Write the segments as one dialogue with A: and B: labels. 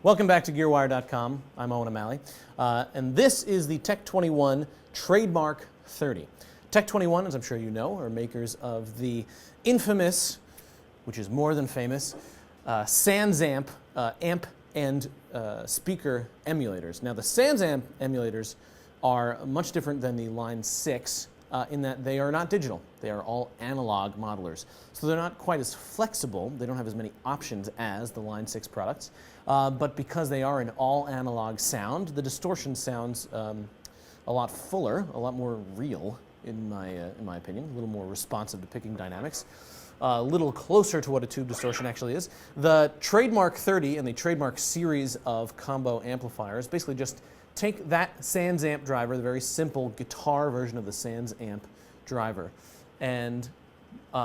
A: Welcome back to GearWire.com. I'm Owen O'Malley, and this is the Tech21 Trademark 30. Tech21, as I'm sure you know, are makers of the infamous, which is more than famous, SansAmp amp and speaker emulators. Now, the SansAmp emulators are much different than the Line 6 in that they are not digital. They are all analog modelers. So they're not quite as flexible. They don't have as many options as the Line 6 products. But because they are an all analog sound, the distortion sounds a lot fuller, a lot more real, in my opinion, a little more responsive to picking dynamics. A little closer to what a tube distortion actually is. The Trademark 30 and the Trademark series of combo amplifiers basically just take that SansAmp driver, the very simple guitar version of the SansAmp driver, and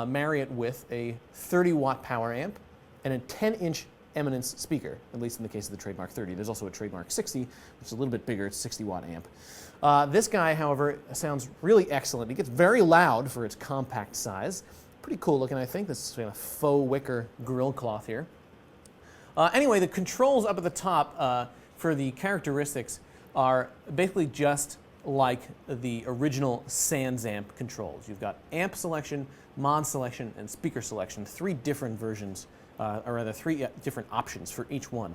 A: marry it with a 30-watt power amp and a 10-inch Eminence speaker, at least in the case of the Trademark 30. There's also a Trademark 60, which is a little bit bigger. It's a 60-watt amp. This guy, however, sounds really excellent. It gets very loud for its compact size. Pretty cool looking, I think. This is a faux wicker grill cloth here. Anyway, the controls up at the top for the characteristics are basically just like the original SansAmp controls. You've got amp selection, mod selection, and speaker selection. Three different versions, or rather three different options for each one.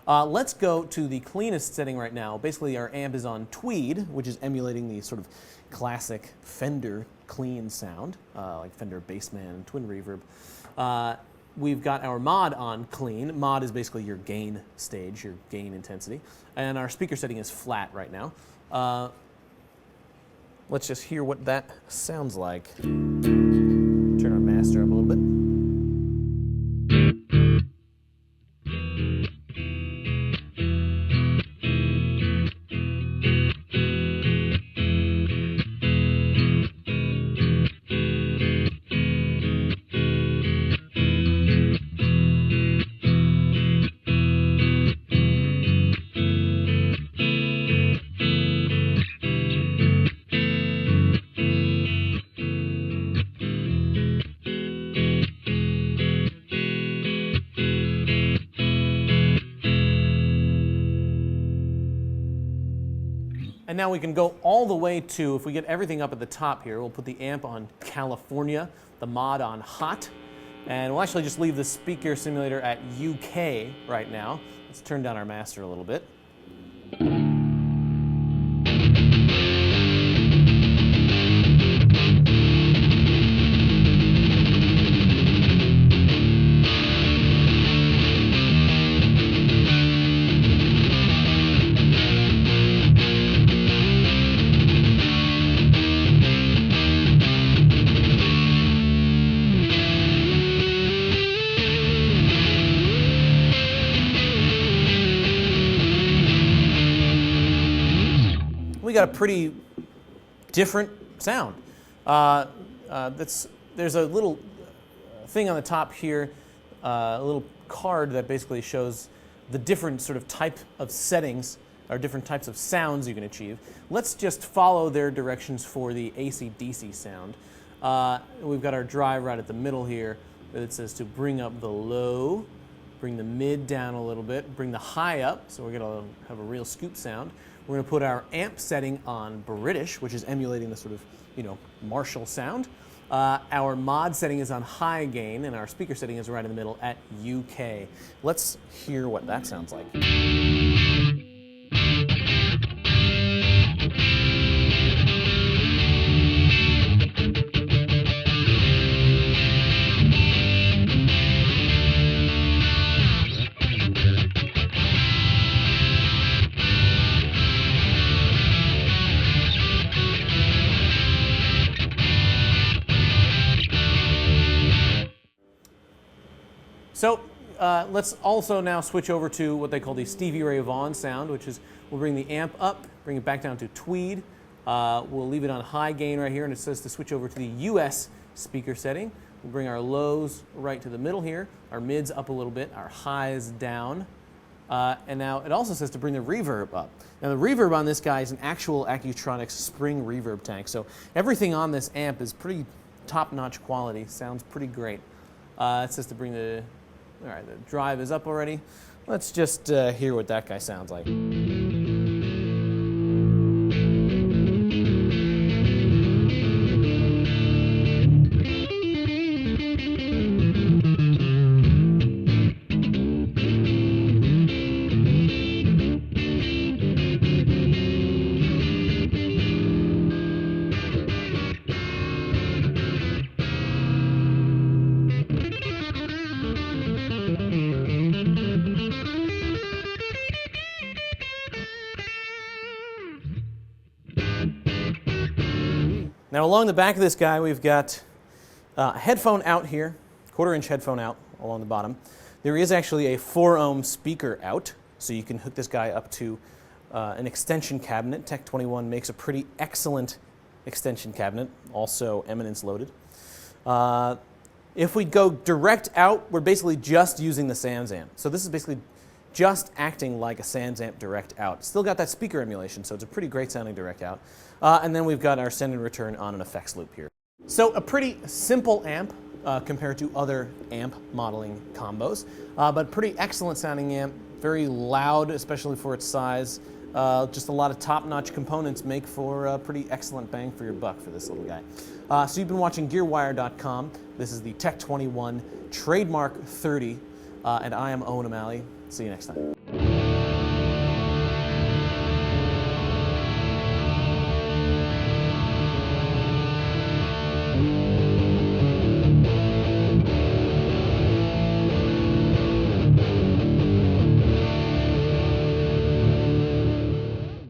A: Let's go to the cleanest setting right now. Basically, our amp is on Tweed, which is emulating the sort of classic Fender clean sound, like Fender Bassman, Twin Reverb. We've got our mod on clean. Mod is basically your gain stage, your gain intensity. And our speaker setting is flat right now. Let's just hear what that sounds like. Turn our master up a little bit. And now we can go all the way to, if we get everything up at the top here, we'll put the amp on California, the mod on hot, and we'll actually just leave the speaker simulator at UK right now. Let's turn down our master a little bit. We got a pretty different sound. There's a little thing on the top here, a little card that basically shows the different sort of type of settings or different types of sounds you can achieve. Let's just follow their directions for the AC/DC sound. We've got our drive right at the middle here that says to bring up the low, bring the mid down a little bit, bring the high up, so we're going to have a real scoop sound. We're going to put our amp setting on British, which is emulating the sort of, Marshall sound. Our mod setting is on high gain, and our speaker setting is right in the middle at UK. Let's hear what that sounds like. So let's also now switch over to what they call the Stevie Ray Vaughan sound, which is we'll bring the amp up, bring it back down to Tweed. We'll leave it on high gain right here, and it says to switch over to the US speaker setting. We'll bring our lows right to the middle here, our mids up a little bit, our highs down. And now it also says to bring the reverb up. Now the reverb on this guy is an actual Accutronics spring reverb tank, so everything on this amp is pretty top-notch quality, sounds pretty great. It says to bring the, all right, the drive is up already. Let's just hear what that guy sounds like. Now along the back of this guy, we've got a headphone out here, 1/4-inch headphone out along the bottom. There is actually a 4-ohm speaker out, so you can hook this guy up to an extension cabinet. Tech21 makes a pretty excellent extension cabinet, also Eminence loaded. If we go direct out, we're basically just using the Sans amp. So this is basically just acting like a Sans amp direct out. Still got that speaker emulation, so it's a pretty great sounding direct out. And then we've got our send and return on an effects loop here. So a pretty simple amp compared to other amp modeling combos, but pretty excellent sounding amp, very loud, especially for its size. Just a lot of top-notch components make for a pretty excellent bang for your buck for this little guy. So you've been watching GearWire.com. This is the Tech21 Trademark 30, and I am Owen O'Malley. See you next time.